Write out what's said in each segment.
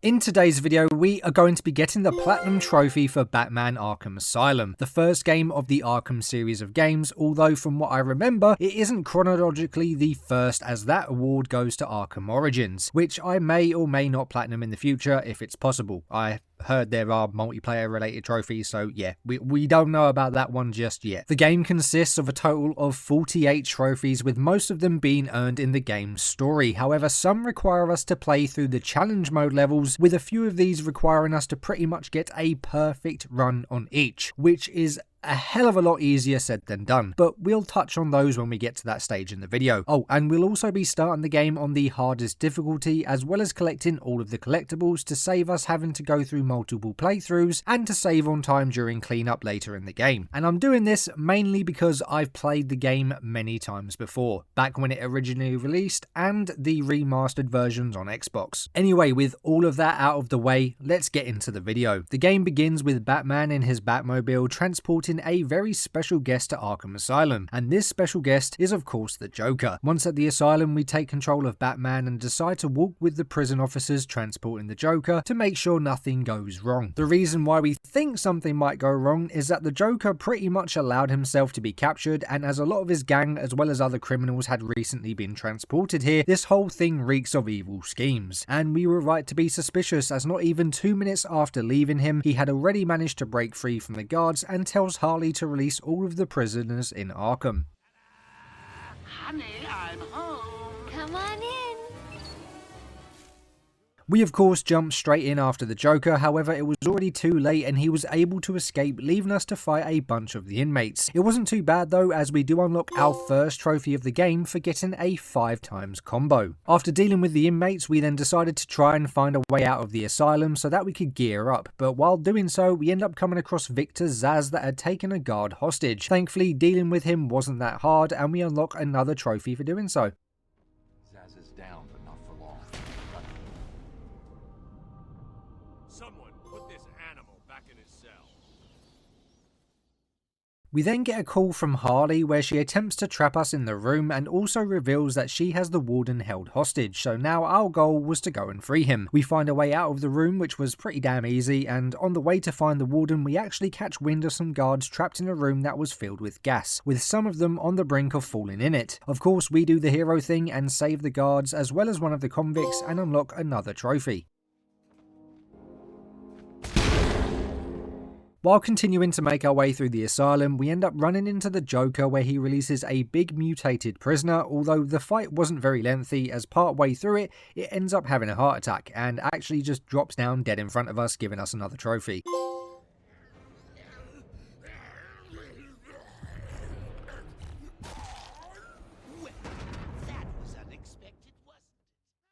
In today's video, we are going to be getting the Platinum Trophy for Batman Arkham Asylum, the first game of the Arkham series of games, although from what I remember, it isn't chronologically the first as that award goes to Arkham Origins, which I may or may not platinum in the future if it's possible. I heard there are multiplayer related trophies, so yeah, we don't know about that one just yet. The game consists of a total of 48 trophies, with most of them being earned in the game's story. However, some require us to play through the challenge mode levels, with a few of these requiring us to pretty much get a perfect run on each, which is a hell of a lot easier said than done, but we'll touch on those when we get to that stage in the video. Oh, and we'll also be starting the game on the hardest difficulty, as well as collecting all of the collectibles to save us having to go through multiple playthroughs and to save on time during cleanup later in the game. And I'm doing this mainly because I've played the game many times before, back when it originally released and the remastered versions on Xbox. Anyway, with all of that out of the way, let's get into the video. The game begins with Batman in his Batmobile transporting a very special guest to Arkham Asylum, and this special guest is of course the Joker. Once at the asylum, we take control of Batman and decide to walk with the prison officers transporting the Joker to make sure nothing goes wrong. The reason why we think something might go wrong is that the Joker pretty much allowed himself to be captured, and as a lot of his gang as well as other criminals had recently been transported here, this whole thing reeks of evil schemes. And we were right to be suspicious, as not even 2 minutes after leaving him, he had already managed to break free from the guards and tells Harley to release all of the prisoners in Arkham. Honey, I'm home. Come on in. We of course jumped straight in after the Joker, however it was already too late and he was able to escape, leaving us to fight a bunch of the inmates. It wasn't too bad though, as we do unlock our first trophy of the game for getting a 5x combo. After dealing with the inmates, we then decided to try and find a way out of the asylum so that we could gear up, but while doing so we end up coming across Victor Zsasz that had taken a guard hostage. Thankfully dealing with him wasn't that hard and we unlock another trophy for doing so. Zsasz is down, but not for long. Someone put this animal back in his cell. We then get a call from Harley where she attempts to trap us in the room and also reveals that she has the warden held hostage, so now our goal was to go and free him. We find a way out of the room, which was pretty damn easy, and on the way to find the warden we actually catch wind of some guards trapped in a room that was filled with gas, with some of them on the brink of falling in it. Of course we do the hero thing and save the guards as well as one of the convicts and unlock another trophy. While continuing to make our way through the asylum, we end up running into the Joker where he releases a big mutated prisoner, although the fight wasn't very lengthy, as part way through it, it ends up having a heart attack and actually just drops down dead in front of us, giving us another trophy.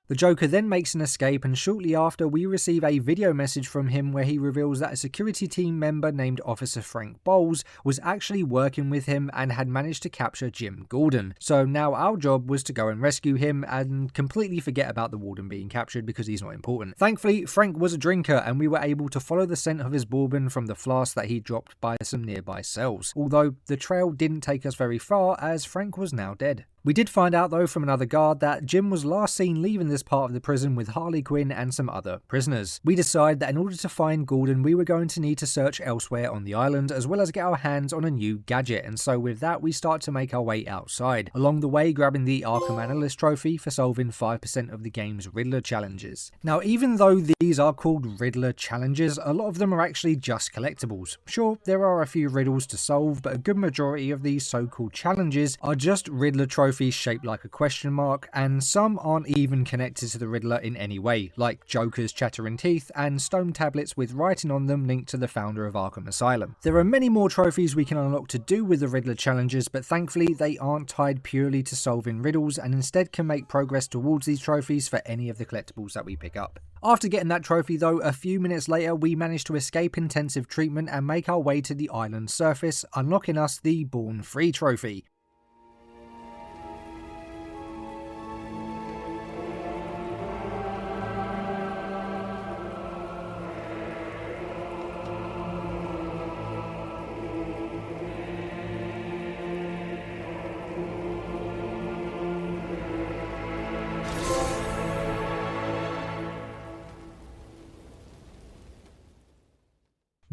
The Joker then makes an escape, and shortly after we receive a video message from him where he reveals that a security team member named Officer Frank Bowles was actually working with him and had managed to capture Jim Gordon. So now our job was to go and rescue him and completely forget about the warden being captured because he's not important. Thankfully, Frank was a drinker and we were able to follow the scent of his bourbon from the flask that he dropped by some nearby cells. Although the trail didn't take us very far as Frank was now dead. We did find out though from another guard that Jim was last seen leaving this part of the prison with Harley Quinn and some other prisoners. We decide that in order to find Gordon we were going to need to search elsewhere on the island as well as get our hands on a new gadget, and so with that we start to make our way outside, along the way grabbing the Arkham Analyst trophy for solving 5% of the game's Riddler challenges. Now even though these are called Riddler challenges, a lot of them are actually just collectibles. Sure, there are a few riddles to solve, but a good majority of these so-called challenges are just Riddler trophies shaped like a question mark, and some aren't even connected to the Riddler in any way, like Joker's chattering teeth and stone tablets with writing on them linked to the founder of Arkham Asylum. There are many more trophies we can unlock to do with the Riddler challenges, but thankfully they aren't tied purely to solving riddles and instead can make progress towards these trophies for any of the collectibles that we pick up. After getting that trophy though, a few minutes later we managed to escape intensive treatment and make our way to the island's surface, unlocking us the Born Free trophy.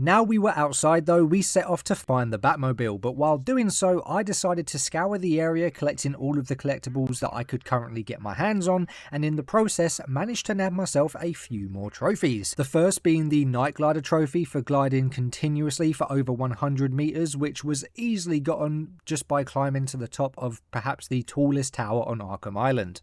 Now we were outside though, we set off to find the Batmobile, but while doing so, I decided to scour the area collecting all of the collectibles that I could currently get my hands on, and in the process managed to nab myself a few more trophies. The first being the Night Glider trophy for gliding continuously for over 100 meters, which was easily gotten just by climbing to the top of perhaps the tallest tower on Arkham Island.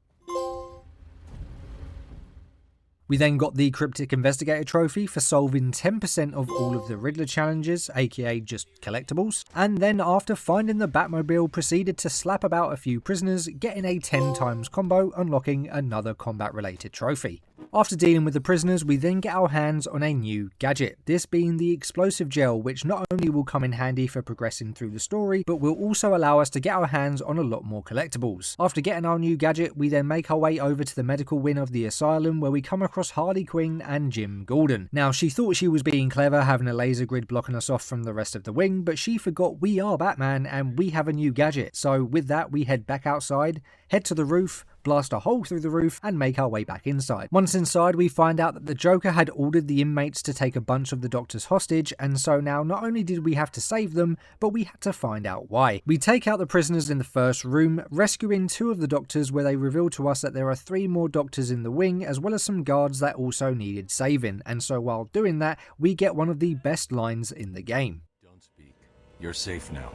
We then got the Cryptic Investigator trophy for solving 10% of all of the Riddler challenges, aka just collectibles, and then after finding the Batmobile proceeded to slap about a few prisoners, getting a 10 times combo, unlocking another combat related trophy. After dealing with the prisoners, we then get our hands on a new gadget, this being the explosive gel, which not only will come in handy for progressing through the story, but will also allow us to get our hands on a lot more collectibles. After getting our new gadget, we then make our way over to the medical wing of the asylum, where we come across Harley Quinn and Jim Gordon. Now, she thought she was being clever, having a laser grid blocking us off from the rest of the wing, but she forgot we are Batman and we have a new gadget. So with that, we head back outside, head to the roof, blast a hole through the roof and make our way back inside. Once inside, we find out that the Joker had ordered the inmates to take a bunch of the doctors hostage, and so now not only did we have to save them, but we had to find out why. We take out the prisoners in the first room, rescuing 2 of the doctors, where they reveal to us that there are 3 more doctors in the wing, as well as some guards that also needed saving, and so while doing that, we get one of the best lines in the game. Don't speak. You're safe now.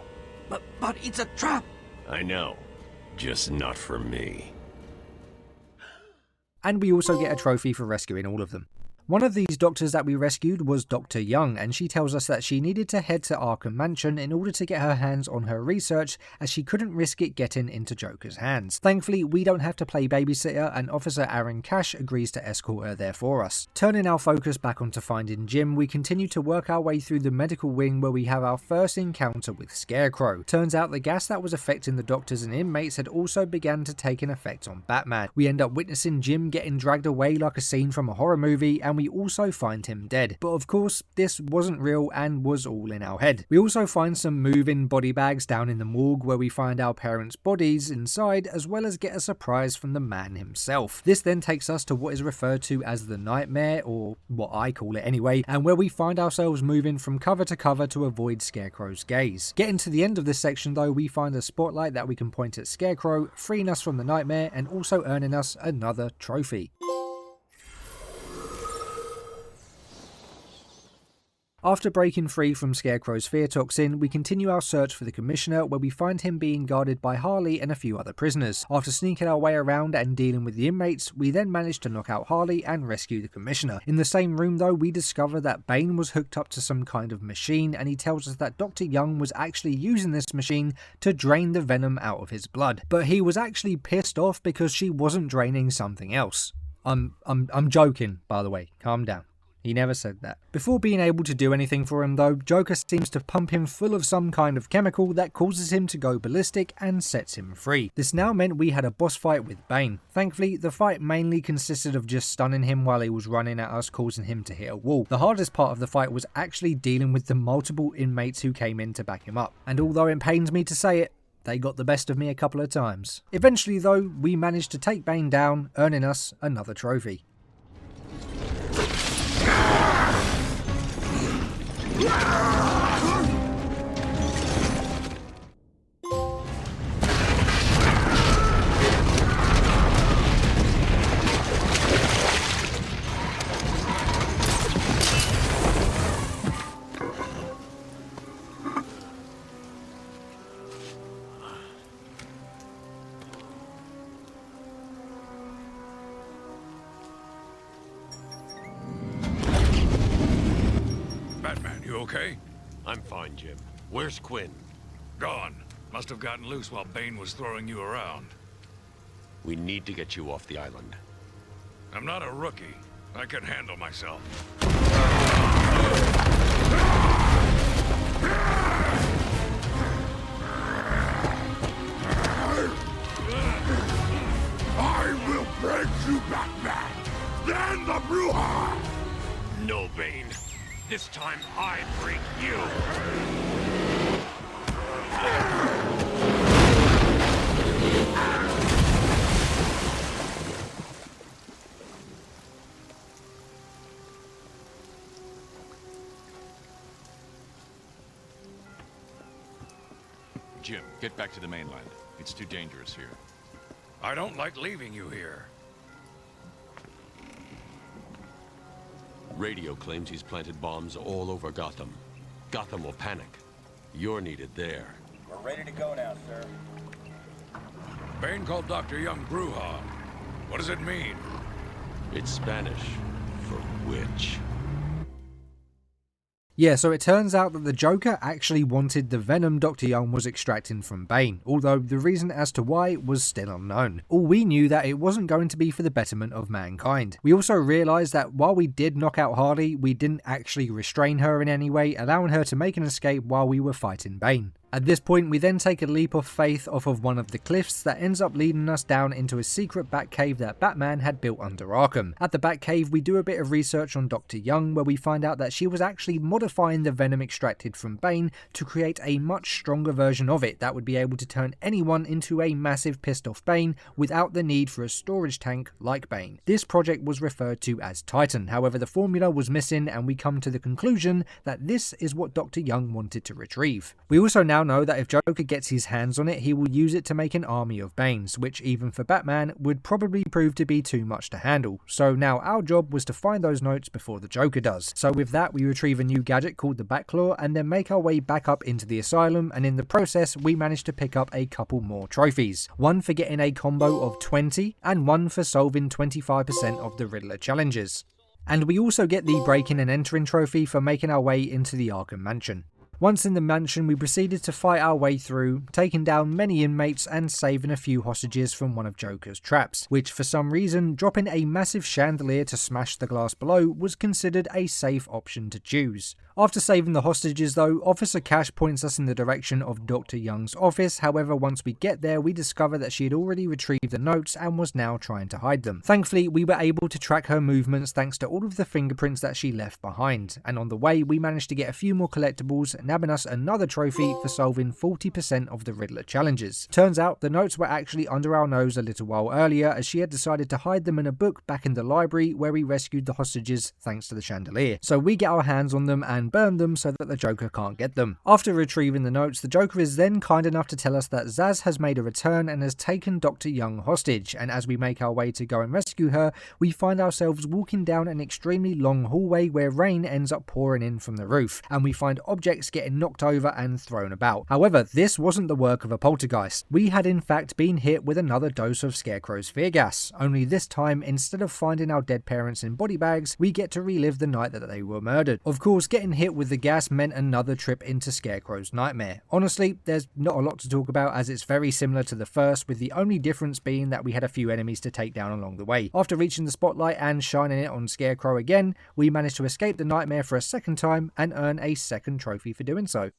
But it's a trap! I know. Just not for me. And we also get a trophy for rescuing all of them. One of these doctors that we rescued was Dr. Young, and she tells us that she needed to head to Arkham Mansion in order to get her hands on her research, as she couldn't risk it getting into Joker's hands. Thankfully, we don't have to play babysitter, and Officer Aaron Cash agrees to escort her there for us. Turning our focus back onto finding Jim, we continue to work our way through the medical wing, where we have our first encounter with Scarecrow. Turns out the gas that was affecting the doctors and inmates had also begun to take an effect on Batman. We end up witnessing Jim getting dragged away like a scene from a horror movie, and we also find him dead. But of course, this wasn't real and was all in our head. We also find some moving body bags down in the morgue, where we find our parents' bodies inside, as well as get a surprise from the man himself. This then takes us to what is referred to as the Nightmare, or what I call it anyway, and where we find ourselves moving from cover to cover to avoid Scarecrow's gaze. Getting to the end of this section though, we find a spotlight that we can point at Scarecrow, freeing us from the nightmare and also earning us another trophy. After breaking free from Scarecrow's fear toxin, we continue our search for the Commissioner, where we find him being guarded by Harley and a few other prisoners. After sneaking our way around and dealing with the inmates, we then manage to knock out Harley and rescue the Commissioner. In the same room though, we discover that Bane was hooked up to some kind of machine, and he tells us that Dr. Young was actually using this machine to drain the venom out of his blood. But he was actually pissed off because she wasn't draining something else. I'm joking, by the way, calm down. He never said that. Before being able to do anything for him though, Joker seems to pump him full of some kind of chemical that causes him to go ballistic and sets him free. This now meant we had a boss fight with Bane. Thankfully, the fight mainly consisted of just stunning him while he was running at us, causing him to hit a wall. The hardest part of the fight was actually dealing with the multiple inmates who came in to back him up. And although it pains me to say it, they got the best of me a couple of times. Eventually though, we managed to take Bane down, earning us another trophy. Batman, you okay? I'm fine, Jim. Where's Quinn? Gone. Must have gotten loose while Bane was throwing you around. We need to get you off the island. I'm not a rookie. I can handle myself. I will break you, Batman! Then the Bruja! No, Bane. This time I break you. Jim, get back to the mainland. It's too dangerous here. I don't like leaving you here. Radio claims he's planted bombs all over Gotham. Gotham will panic. You're needed there. We're ready to go now, sir. Bane called Dr. Young Bruja. What does it mean? It's Spanish for witch. Yeah, so it turns out that the Joker actually wanted the venom Dr. Young was extracting from Bane, although the reason as to why was still unknown. All we knew that it wasn't going to be for the betterment of mankind. We also realised that while we did knock out Harley, we didn't actually restrain her in any way, allowing her to make an escape while we were fighting Bane. At this point, we then take a leap of faith off of one of the cliffs that ends up leading us down into a secret Batcave that Batman had built under Arkham. At the Batcave, we do a bit of research on Dr. Young, where we find out that she was actually modifying the venom extracted from Bane to create a much stronger version of it that would be able to turn anyone into a massive pissed off Bane without the need for a storage tank like Bane. This project was referred to as Titan, however the formula was missing and we come to the conclusion that this is what Dr. Young wanted to retrieve. We also now know that if Joker gets his hands on it, he will use it to make an army of Banes, which even for Batman would probably prove to be too much to handle. So now our job was to find those notes before the Joker does. So with that, we retrieve a new gadget called the Batclaw and then make our way back up into the asylum, and in the process we managed to pick up a couple more trophies. One for getting a combo of 20 and one for solving 25% of the Riddler challenges. And we also get the breaking and entering trophy for making our way into the Arkham Mansion. Once in the mansion, we proceeded to fight our way through, taking down many inmates and saving a few hostages from one of Joker's traps, which for some reason, dropping a massive chandelier to smash the glass below was considered a safe option to choose. After saving the hostages though, Officer Cash points us in the direction of Dr. Young's office. However, once we get there, we discover that she had already retrieved the notes and was now trying to hide them. Thankfully, we were able to track her movements thanks to all of the fingerprints that she left behind, and on the way we managed to get a few more collectibles, nabbing us another trophy for solving 40% of the Riddler challenges. Turns out the notes were actually under our nose a little while earlier, as she had decided to hide them in a book back in the library where we rescued the hostages thanks to the chandelier. So we get our hands on them and burn them so that the Joker can't get them. After retrieving the notes, the Joker is then kind enough to tell us that Zsasz has made a return and has taken Dr. Young hostage, and as we make our way to go and rescue her, we find ourselves walking down an extremely long hallway where rain ends up pouring in from the roof, and we find objects getting knocked over and thrown about. However, this wasn't the work of a poltergeist. We had in fact been hit with another dose of Scarecrow's fear gas, only this time instead of finding our dead parents in body bags, we get to relive the night that they were murdered. Of course, getting hit with the gas meant another trip into Scarecrow's nightmare. Honestly, there's not a lot to talk about as it's very similar to the first, with the only difference being that we had a few enemies to take down along the way. After reaching the spotlight and shining it on Scarecrow again, we managed to escape the nightmare for a second time and earn a second trophy for doing so.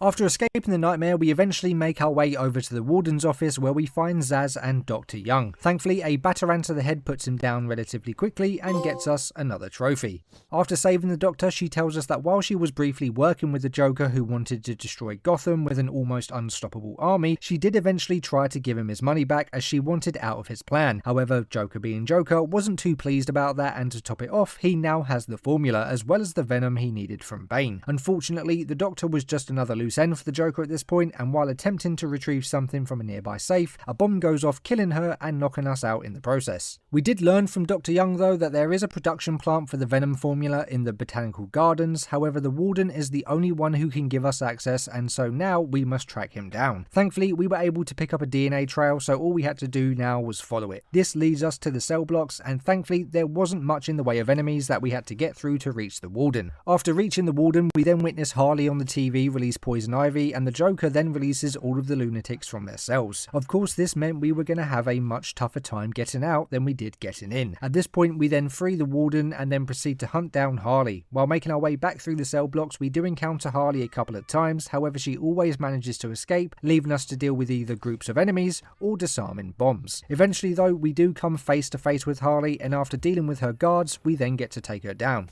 After escaping the nightmare, we eventually make our way over to the Warden's office where we find Zsasz and Dr. Young. Thankfully, a batarang to the head puts him down relatively quickly and gets us another trophy. After saving the Doctor, she tells us that while she was briefly working with the Joker who wanted to destroy Gotham with an almost unstoppable army, she did eventually try to give him his money back as she wanted out of his plan. However, Joker being Joker wasn't too pleased about that, and to top it off, he now has the formula as well as the venom he needed from Bane. Unfortunately, the Doctor was just another loose end for the Joker at this point, and while attempting to retrieve something from a nearby safe, a bomb goes off, killing her and knocking us out in the process. We did learn from Dr. Young though that there is a production plant for the venom formula in the Botanical Gardens. However, the Warden is the only one who can give us access, and so now we must track him down. Thankfully, we were able to pick up a DNA trail, so all we had to do now was follow it. This leads us to the cell blocks, and thankfully there wasn't much in the way of enemies that we had to get through to reach the Warden. After reaching the Warden, we then witness Harley on the TV release Poison Ivy, and the Joker then releases all of the lunatics from their cells. Of course, this meant we were going to have a much tougher time getting out than we did getting in. At this point, we then free the Warden and then proceed to hunt down Harley. While making our way back through the cell blocks, we do encounter Harley a couple of times, however she always manages to escape, leaving us to deal with either groups of enemies or disarming bombs. Eventually though, we do come face to face with Harley, and after dealing with her guards, we then get to take her down.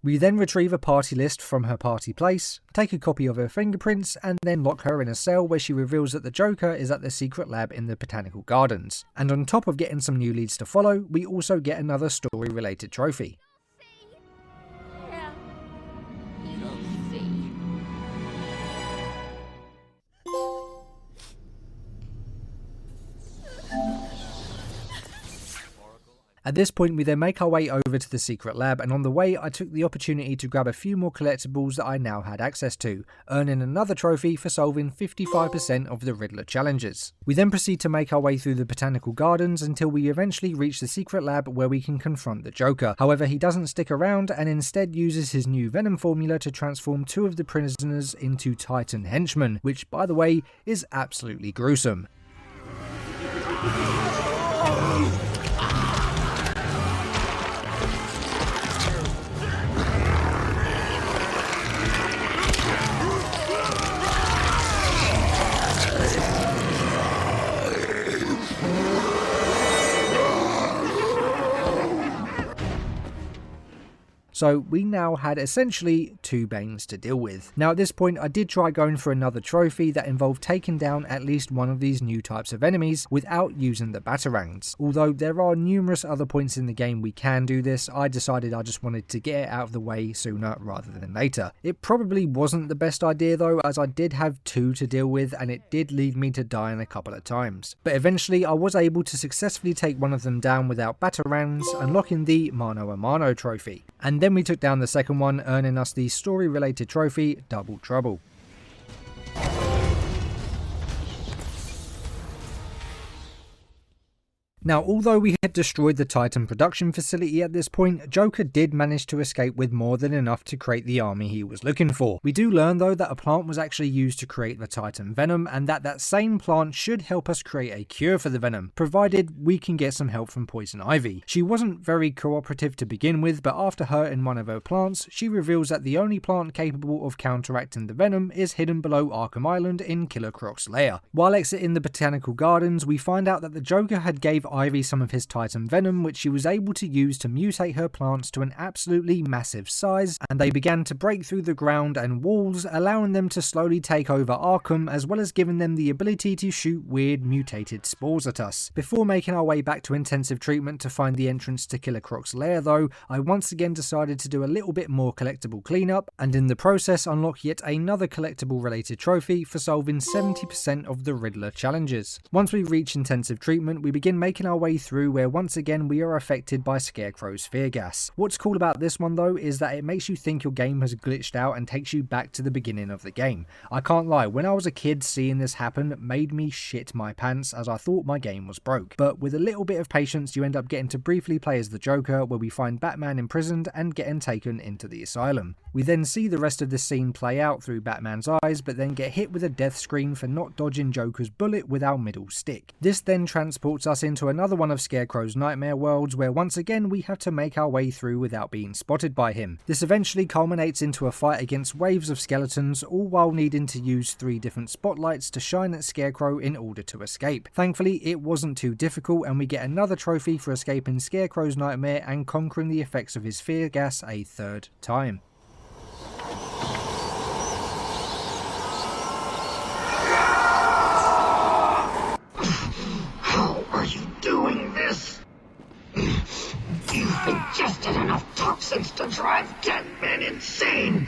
We then retrieve a party list from her party place, take a copy of her fingerprints, and then lock her in a cell where she reveals that the Joker is at the secret lab in the Botanical Gardens. And on top of getting some new leads to follow, we also get another story-related trophy. Yeah. You'll see. At this point, we then make our way over to the secret lab, and on the way I took the opportunity to grab a few more collectibles that I now had access to, earning another trophy for solving 55% of the Riddler challenges. We then proceed to make our way through the Botanical Gardens until we eventually reach the secret lab where we can confront the Joker. However, he doesn't stick around and instead uses his new venom formula to transform 2 of the prisoners into Titan henchmen, which, by the way, is absolutely gruesome. So we now had essentially 2 Banes to deal with. Now at this point I did try going for another trophy that involved taking down at least one of these new types of enemies without using the batarangs. Although there are numerous other points in the game we can do this, I decided I just wanted to get it out of the way sooner rather than later. It probably wasn't the best idea though, as I did have 2 to deal with and it did lead me to dying a couple of times. But eventually I was able to successfully take one of them down without batarangs, unlocking the Mano a Mano trophy. And then we took down the second one, earning us the story related trophy, Double Trouble. Now, although we had destroyed the Titan production facility at this point, Joker did manage to escape with more than enough to create the army he was looking for. We do learn though that a plant was actually used to create the Titan venom, and that same plant should help us create a cure for the venom, provided we can get some help from Poison Ivy. She wasn't very cooperative to begin with, but after hurting one of her plants, she reveals that the only plant capable of counteracting the venom is hidden below Arkham Island in Killer Croc's lair. While exiting the Botanical Gardens, we find out that the Joker had gave Ivy some of his Titan venom, which she was able to use to mutate her plants to an absolutely massive size, and they began to break through the ground and walls, allowing them to slowly take over Arkham, as well as giving them the ability to shoot weird mutated spores at us. Before making our way back to intensive treatment to find the entrance to Killer Croc's lair though, I once again decided to do a little bit more collectible cleanup, and in the process unlock yet another collectible related trophy for solving 70% of the Riddler challenges. Once we reach intensive treatment, we begin making our way through where once again we are affected by Scarecrow's fear gas. What's cool about this one though is that it makes you think your game has glitched out and takes you back to the beginning of the game. I can't lie, when I was a kid seeing this happen made me shit my pants as I thought my game was broke. But with a little bit of patience you end up getting to briefly play as the Joker, where we find Batman imprisoned and getting taken into the asylum. We then see the rest of the scene play out through Batman's eyes, but then get hit with a death screen for not dodging Joker's bullet with our middle stick. This then transports us into another one of Scarecrow's nightmare worlds, where once again we have to make our way through without being spotted by him. This eventually culminates into a fight against waves of skeletons, all while needing to use 3 different spotlights to shine at Scarecrow in order to escape. Thankfully it wasn't too difficult, and we get another trophy for escaping Scarecrow's nightmare and conquering the effects of his fear gas a 3rd time. How are you doing this? You've ingested enough toxins to drive dead men insane.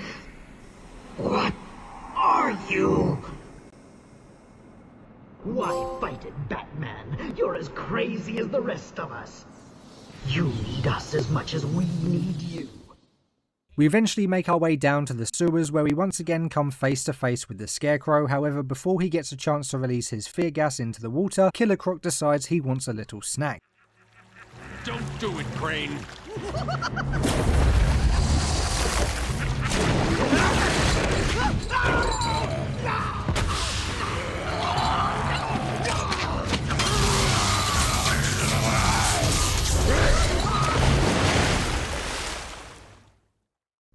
What are you? Why fight it, Batman? You're as crazy as the rest of us. You need us as much as we need you. We eventually make our way down to the sewers, where we once again come face to face with the Scarecrow. However, before he gets a chance to release his fear gas into the water, Killer Croc decides he wants a little snack. Don't do it, Crane.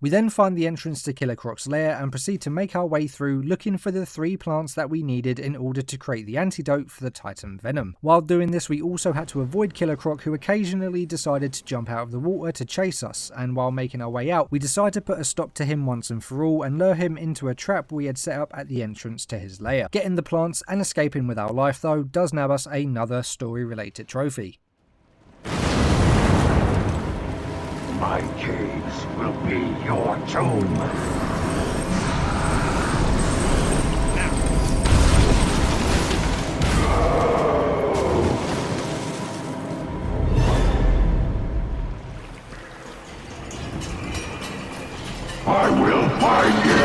We then find the entrance to Killer Croc's lair and proceed to make our way through looking for the 3 plants that we needed in order to create the antidote for the Titan venom. While doing this, we also had to avoid Killer Croc, who occasionally decided to jump out of the water to chase us, and while making our way out, we decided to put a stop to him once and for all and lure him into a trap we had set up at the entrance to his lair. Getting the plants and escaping with our life though does nab us another story related trophy. My caves will be your tomb. I will find you!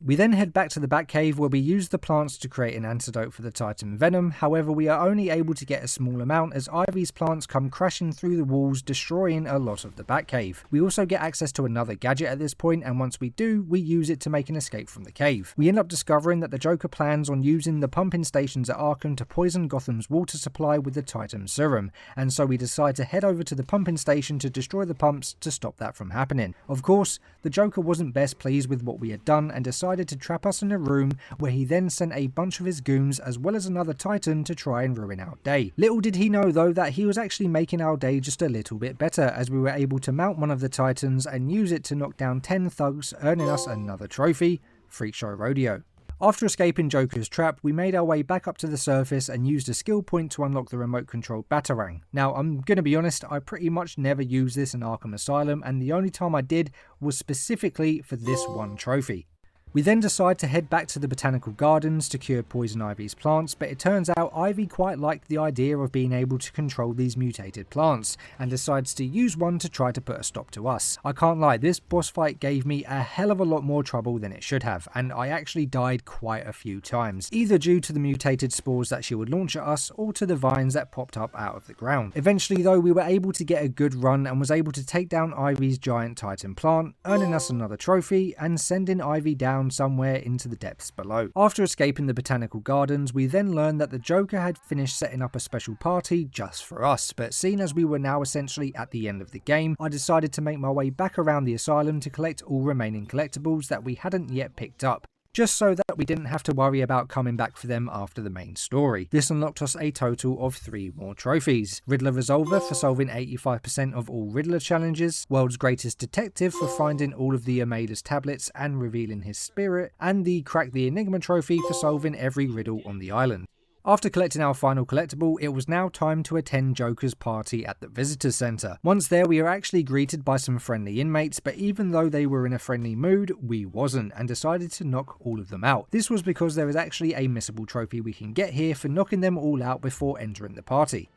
We then head back to the Batcave where we use the plants to create an antidote for the Titan venom. However, we are only able to get a small amount as Ivy's plants come crashing through the walls, destroying a lot of the Batcave. We also get access to another gadget at this point, and once we do, we use it to make an escape from the cave. We end up discovering that the Joker plans on using the pumping stations at Arkham to poison Gotham's water supply with the Titan serum, and so we decide to head over to the pumping station to destroy the pumps to stop that from happening. Of course, the Joker wasn't best pleased with what we had done and decided to trap us in a room, where he then sent a bunch of his goons as well as another Titan to try and ruin our day. Little did he know though that he was actually making our day just a little bit better, as we were able to mount one of the Titans and use it to knock down 10 thugs, earning us another trophy, Freak Show Rodeo. After escaping Joker's trap, we made our way back up to the surface and used a skill point to unlock the remote-controlled Batarang. Now, I'm gonna be honest, I pretty much never used this in Arkham Asylum, and the only time I did was specifically for this one trophy. We then decide to head back to the botanical gardens to cure Poison Ivy's plants, but it turns out Ivy quite liked the idea of being able to control these mutated plants, and decides to use one to try to put a stop to us. I can't lie, this boss fight gave me a hell of a lot more trouble than it should have, and I actually died quite a few times, either due to the mutated spores that she would launch at us, or to the vines that popped up out of the ground. Eventually though, we were able to get a good run and was able to take down Ivy's giant Titan plant, earning us another trophy, and sending Ivy down somewhere into the depths below. After escaping the botanical gardens, we then learned that the Joker had finished setting up a special party just for us, but seeing as we were now essentially at the end of the game, I decided to make my way back around the asylum to collect all remaining collectibles that we hadn't yet picked up, just so that we didn't have to worry about coming back for them after the main story. This unlocked us a total of 3 more trophies: Riddler Resolver for solving 85% of all Riddler challenges, World's Greatest Detective for finding all of the Amadeus tablets and revealing his spirit, and the Crack the Enigma trophy for solving every riddle on the island. After collecting our final collectible, it was now time to attend Joker's party at the visitor centre. Once there, we were actually greeted by some friendly inmates, but even though they were in a friendly mood, we wasn't, and decided to knock all of them out. This was because there is actually a missable trophy we can get here for knocking them all out before entering the party.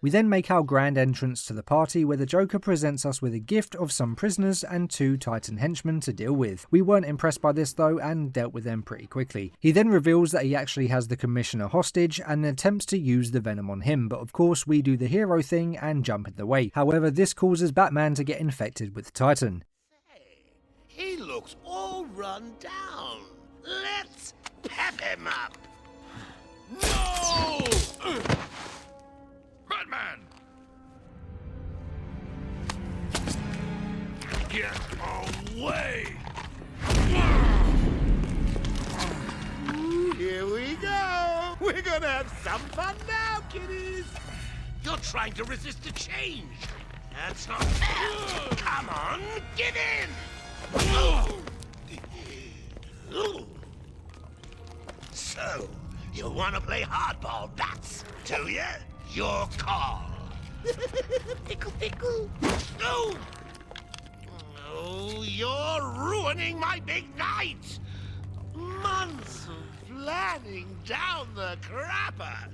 We then make our grand entrance to the party, where the Joker presents us with a gift of some prisoners and 2 Titan henchmen to deal with. We weren't impressed by this though, and dealt with them pretty quickly. He then reveals that he actually has the Commissioner hostage and attempts to use the venom on him, but of course we do the hero thing and jump in the way. However, this causes Batman to get infected with Titan. He looks all run down. Let's pep him up. No! Batman! Get away! Here we go. We're gonna have some fun now, kiddies. You're trying to resist the change. That's not fair. Come on, give in. So, you want to play hardball, bats, do you? Your call. Pickle, pickle. No! Oh, you're ruining my big night! Months of planning down the crapper.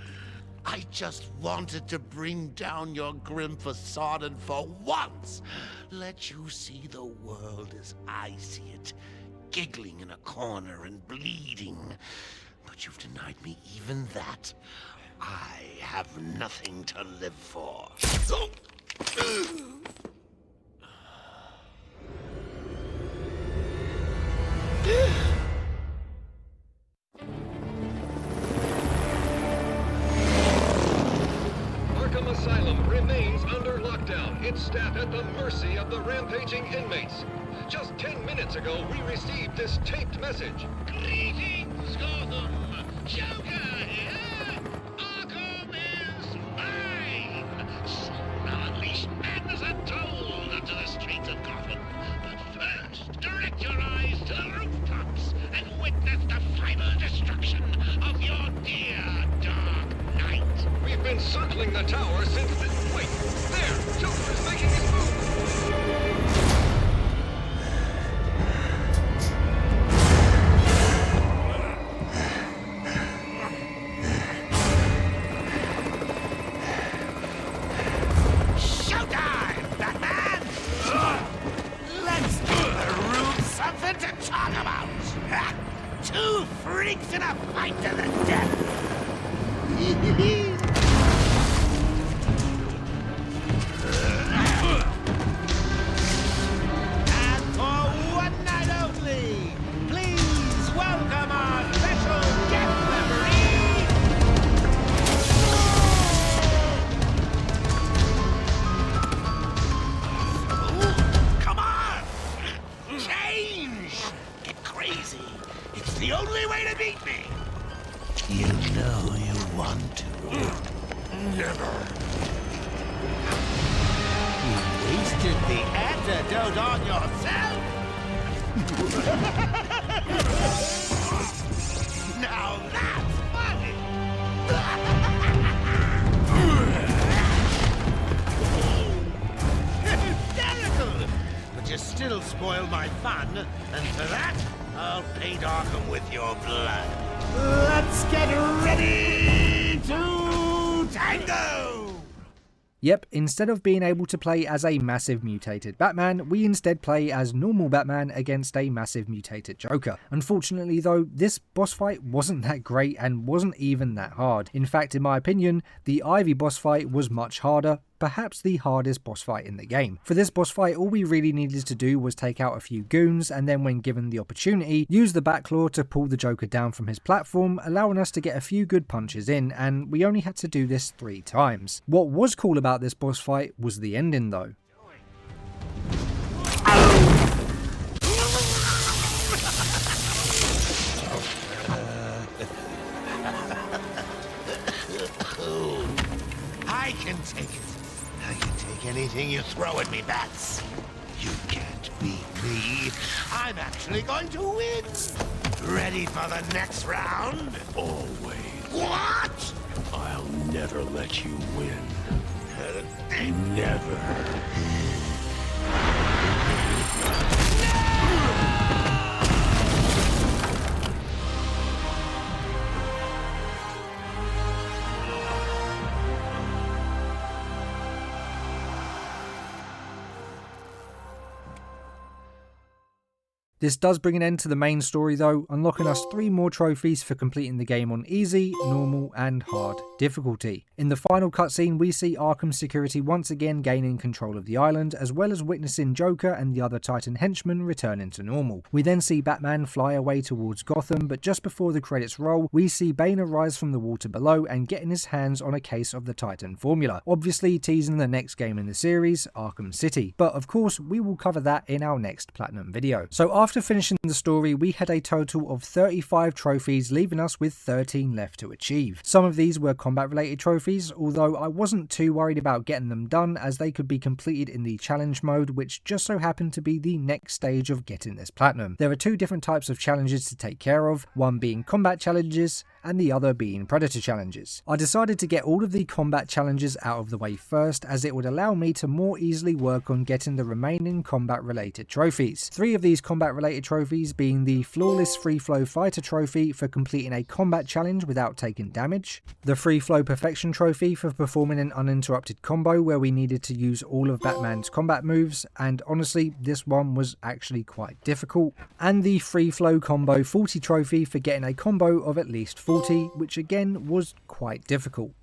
I just wanted to bring down your grim facade and for once let you see the world as I see it, giggling in a corner and bleeding. But you've denied me even that. I have nothing to live for. Asylum remains under lockdown, its staff at the mercy of the rampaging inmates. Just 10 minutes ago, we received this taped message. Greetings, Gotham! Joker here! Arkham is mine! Soon I'll unleash madness untold onto the streets of Gotham. But first, direct your eyes to the rooftops and witness the final destruction of your dear Dark Knight. We've been circling the tower since the... Wait! There! Joker's making his move! Showtime, Batman! Let's give the room something to talk about! Two freaks in a fight to the death! And for one night only, please welcome our special guest referee! Come on! Change! Get crazy! It's the only way to beat me! You know you want to. Never. You wasted the antidote on yourself? Now that's funny! Hysterical! But you still spoil my fun, and for that, I'll paint Arkham with your blood. Let's get ready to tango! Yep, instead of being able to play as a massive mutated Batman, we instead play as normal Batman against a massive mutated Joker. Unfortunately though, this boss fight wasn't that great and wasn't even that hard. In fact, in my opinion, the Ivy boss fight was much harder, perhaps the hardest boss fight in the game. For this boss fight, all we really needed to do was take out a few goons, and then when given the opportunity, use the Batclaw to pull the Joker down from his platform, allowing us to get a few good punches in, and we only had to do this 3 times. What was cool about this boss fight was the ending though. I can take it. I can take anything you throw at me, Bats. You can't beat me. I'm actually going to win. Ready for the next round? Always. What? I'll never let you win. Never. This does bring an end to the main story though, unlocking us 3 more trophies for completing the game on easy, normal and hard difficulty. In the final cutscene, we see Arkham security once again gaining control of the island, as well as witnessing Joker and the other Titan henchmen returning to normal. We then see Batman fly away towards Gotham, but just before the credits roll, we see Bane arise from the water below and getting his hands on a case of the Titan formula, obviously teasing the next game in the series, Arkham City. But of course, we will cover that in our next Platinum video. So after finishing the story, we had a total of 35 trophies, leaving us with 13 left to achieve. Some of these were combat related trophies, although I wasn't too worried about getting them done as they could be completed in the challenge mode, which just so happened to be the next stage of getting this platinum. There are 2 different types of challenges to take care of, one being combat challenges and the other being predator challenges. I decided to get all of the combat challenges out of the way first, as it would allow me to more easily work on getting the remaining combat related trophies. 3 of these combat related trophies being the Flawless Free Flow Fighter trophy for completing a combat challenge without taking damage, the Free Flow Perfection trophy for performing an uninterrupted combo where we needed to use all of Batman's combat moves, and honestly this one was actually quite difficult, and the Free Flow Combo 40 trophy for getting a combo of at least 40, which again was quite difficult.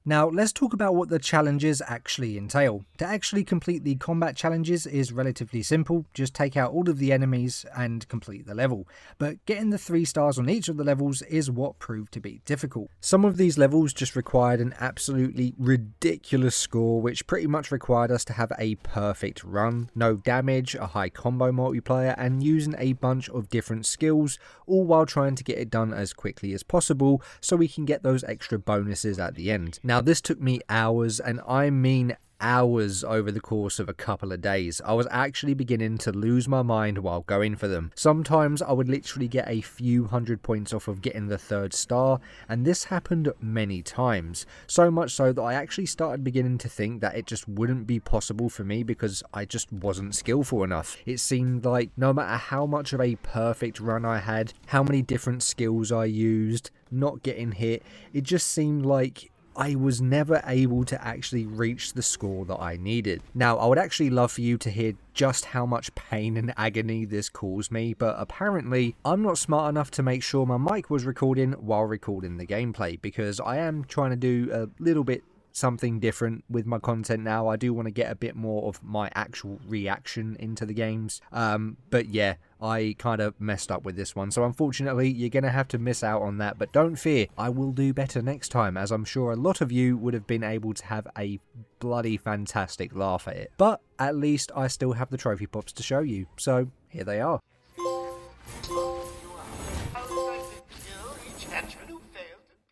Now let's talk about what the challenges actually entail. To actually complete the combat challenges is relatively simple, just take out all of the enemies and complete the level. But getting the 3 stars on each of the levels is what proved to be difficult. Some of these levels just required an absolutely ridiculous score, which pretty much required us to have a perfect run, no damage, a high combo multiplier, and using a bunch of different skills, all while trying to get it done as quickly as possible so we can get those extra bonuses at the end. Now this took me hours, and I mean hours, over the course of a couple of days. I was actually beginning to lose my mind while going for them. Sometimes I would literally get a few hundred points off of getting the 3rd star, and this happened many times. So much so that I actually started beginning to think that it just wouldn't be possible for me because I just wasn't skillful enough. It seemed like no matter how much of a perfect run I had, how many different skills I used, not getting hit, it just seemed like I was never able to actually reach the score that I needed. Now, I would actually love for you to hear just how much pain and agony this caused me, but apparently I'm not smart enough to make sure my mic was recording while recording the gameplay, because I am trying to do a little bit something different with my content now. I do want to get a bit more of my actual reaction into the games, but yeah, I kind of messed up with this one, so unfortunately you're going to have to miss out on that. But don't fear, I will do better next time, as I'm sure a lot of you would have been able to have a bloody fantastic laugh at it. But at least I still have the trophy pops to show you, so here they are.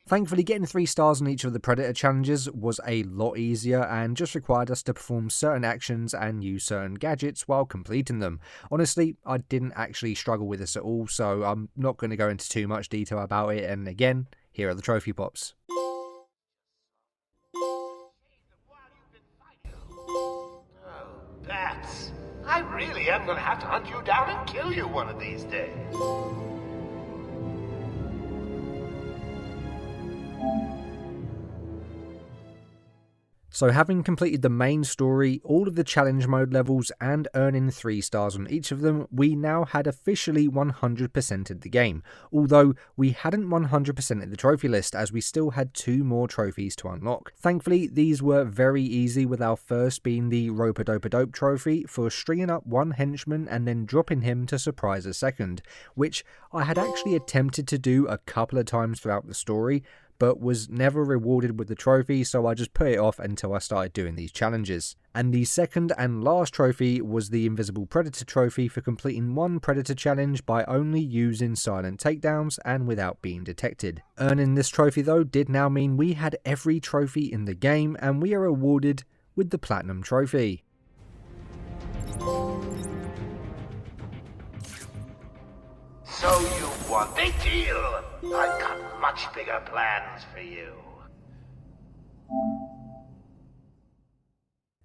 Thankfully, getting 3 stars on each of the Predator challenges was a lot easier and just required us to perform certain actions and use certain gadgets while completing them. Honestly, I didn't actually struggle with this at all, so I'm not going to go into too much detail about it, and again, here are the trophy pops. Oh, bats. I really am gonna have to hunt you down and kill you one of these days. So having completed the main story, all of the challenge mode levels, and earning 3 stars on each of them, we now had officially 100%ed the game, although we hadn't 100%ed the trophy list, as we still had 2 more trophies to unlock. Thankfully, these were very easy, with our first being the Rope-a-Dope-a-Dope trophy for stringing up one henchman and then dropping him to surprise a second, which I had actually attempted to do a couple of times throughout the story, but was never rewarded with the trophy, so I just put it off until I started doing these challenges. And the second and last trophy was the Invisible Predator trophy for completing one Predator challenge by only using silent takedowns and without being detected. Earning this trophy though did now mean we had every trophy in the game, and we are awarded with the Platinum Trophy. So you want a deal? I've got much bigger plans for you.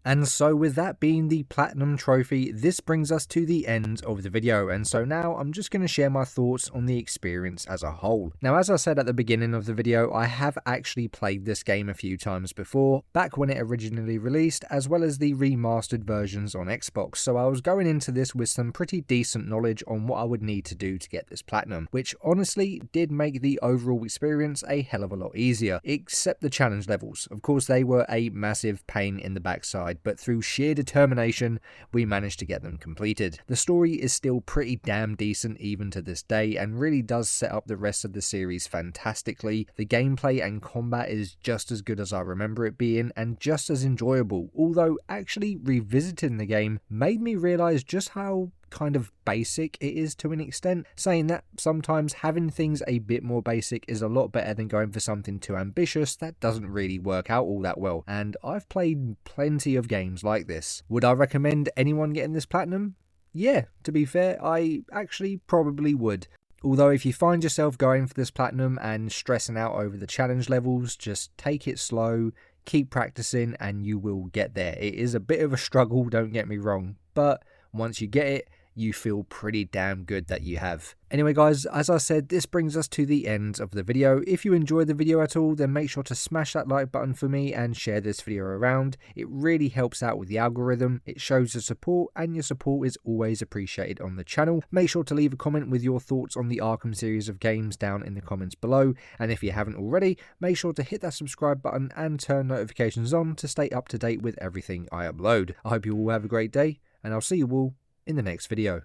And so with that being the Platinum Trophy, this brings us to the end of the video, and so now I'm just going to share my thoughts on the experience as a whole. Now, as I said at the beginning of the video, I have actually played this game a few times before, back when it originally released, as well as the remastered versions on Xbox, so I was going into this with some pretty decent knowledge on what I would need to do to get this Platinum, which honestly did make the overall experience a hell of a lot easier, except the challenge levels. Of course, they were a massive pain in the backside, but through sheer determination, we managed to get them completed. The story is still pretty damn decent even to this day, and really does set up the rest of the series fantastically. The gameplay and combat is just as good as I remember it being, and just as enjoyable, although actually revisiting the game made me realise just how kind of basic it is to an extent. Saying that, sometimes having things a bit more basic is a lot better than going for something too ambitious that doesn't really work out all that well, and I've played plenty of games like this. Would I recommend anyone getting this Platinum? Yeah, to be fair, I actually probably would. Although if you find yourself going for this Platinum and stressing out over the challenge levels, just take it slow, keep practicing, and you will get there. It is a bit of a struggle, don't get me wrong, but once you get it, you feel pretty damn good that you have. Anyway guys, as I said, this brings us to the end of the video. If you enjoyed the video at all, then make sure to smash that like button for me and share this video around. It really helps out with the algorithm, it shows the support, and your support is always appreciated on the channel. Make sure to leave a comment with your thoughts on the Arkham series of games down in the comments below, and if you haven't already, make sure to hit that subscribe button and turn notifications on to stay up to date with everything I upload. I hope you all have a great day, and I'll see you all in the next video.